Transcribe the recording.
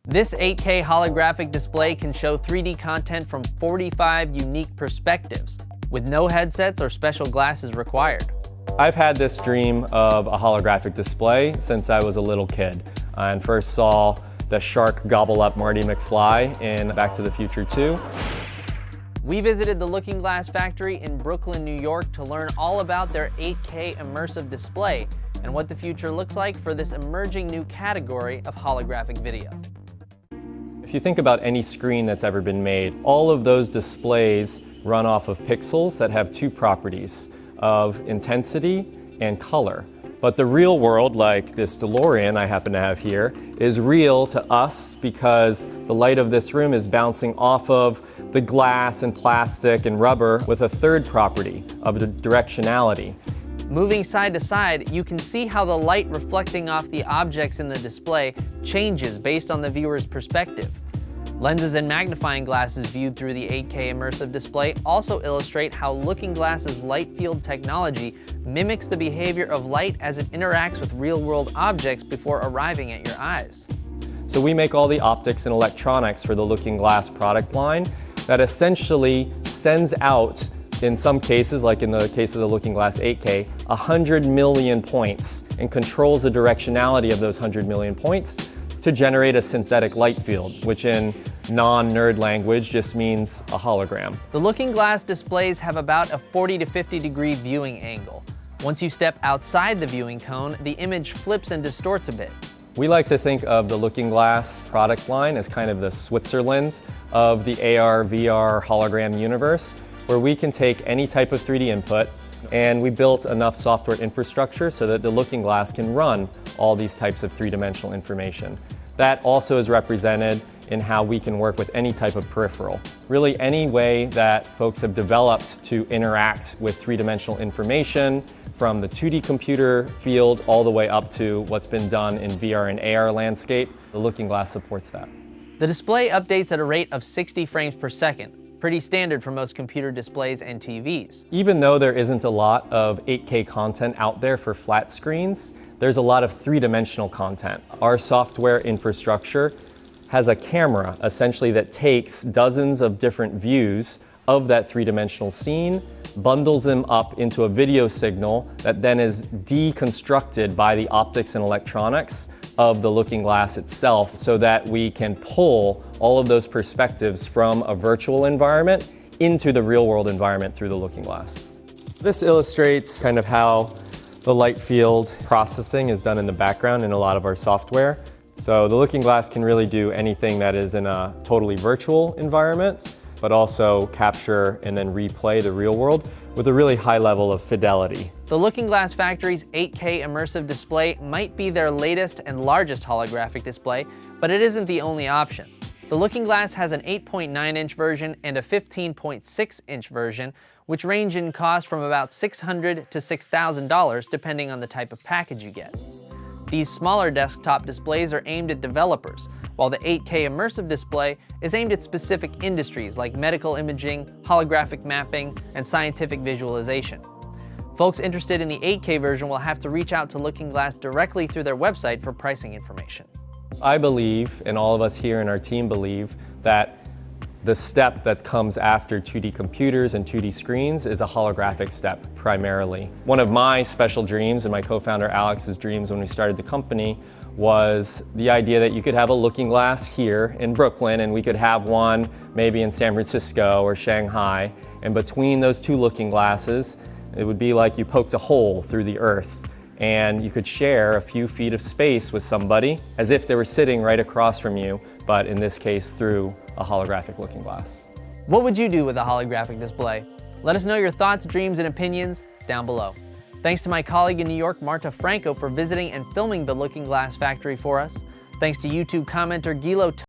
This 8K holographic display can show 3D content from 45 unique perspectives, with no headsets or special glasses required. I've had this dream of a holographic display since I was a little kid and first saw the shark gobble up Marty McFly in Back to the Future 2. We visited the Looking Glass factory in Brooklyn, New York to learn all about their 8K immersive display and what the future looks like for this emerging new category of holographic video. If you think about any screen that's ever been made, all of those displays run off of pixels that have two properties of intensity and color. But the real world, like this DeLorean I happen to have here, is real to us because the light of this room is bouncing off of the glass and plastic and rubber with a third property of the directionality. Moving side to side, you can see how the light reflecting off the objects in the display changes based on the viewer's perspective. Lenses and magnifying glasses viewed through the 8K immersive display also illustrate how Looking Glass's light field technology mimics the behavior of light as it interacts with real-world objects before arriving at your eyes. So we make all the optics and electronics for the Looking Glass product line that essentially sends out, in some cases, like in the case of the Looking Glass 8K, 100 million points and controls the directionality of those 100 million points to generate a synthetic light field, which in non-nerd language just means a hologram. The Looking Glass displays have about a 40 to 50 degree viewing angle. Once you step outside the viewing cone, the image flips and distorts a bit. We like to think of the Looking Glass product line as kind of the Switzerland of the AR, VR, hologram universe, where we can take any type of 3D input, and we built enough software infrastructure so that the Looking Glass can run all these types of three-dimensional information. That also is represented in how we can work with any type of peripheral. Really any way that folks have developed to interact with three-dimensional information, from the 2D computer field all the way up to what's been done in VR and AR landscape, the Looking Glass supports that. The display updates at a rate of 60 frames per second. Pretty standard for most computer displays and TVs. Even though there isn't a lot of 8K content out there for flat screens, there's a lot of three-dimensional content. Our software infrastructure has a camera, essentially, that takes dozens of different views of that three-dimensional scene, bundles them up into a video signal that then is deconstructed by the optics and electronics of the Looking Glass itself so that we can pull all of those perspectives from a virtual environment into the real-world environment through the Looking Glass. This illustrates kind of how the light field processing is done in the background in a lot of our software. So the Looking Glass can really do anything that is in a totally virtual environment, but also capture and then replay the real world with a really high level of fidelity. The Looking Glass factory's 8K immersive display might be their latest and largest holographic display, but it isn't the only option. The Looking Glass has an 8.9-inch version and a 15.6-inch version, which range in cost from about $600 to $6,000 depending on the type of package you get. These smaller desktop displays are aimed at developers, while the 8K immersive display is aimed at specific industries like medical imaging, holographic mapping, and scientific visualization. Folks interested in the 8K version will have to reach out to Looking Glass directly through their website for pricing information. I believe, and all of us here in our team believe, that the step that comes after 2D computers and 2D screens is a holographic step primarily. One of my special dreams, and my co-founder Alex's dreams when we started the company, was the idea that you could have a Looking Glass here in Brooklyn and we could have one maybe in San Francisco or Shanghai, and between those two Looking Glasses it would be like you poked a hole through the earth and you could share a few feet of space with somebody as if they were sitting right across from you, but in this case through a holographic Looking Glass. What would you do with a holographic display? Let us know your thoughts, dreams, and opinions down below. Thanks to my colleague in New York, Marta Franco, for visiting and filming the Looking Glass factory for us. Thanks to YouTube commenter Gilo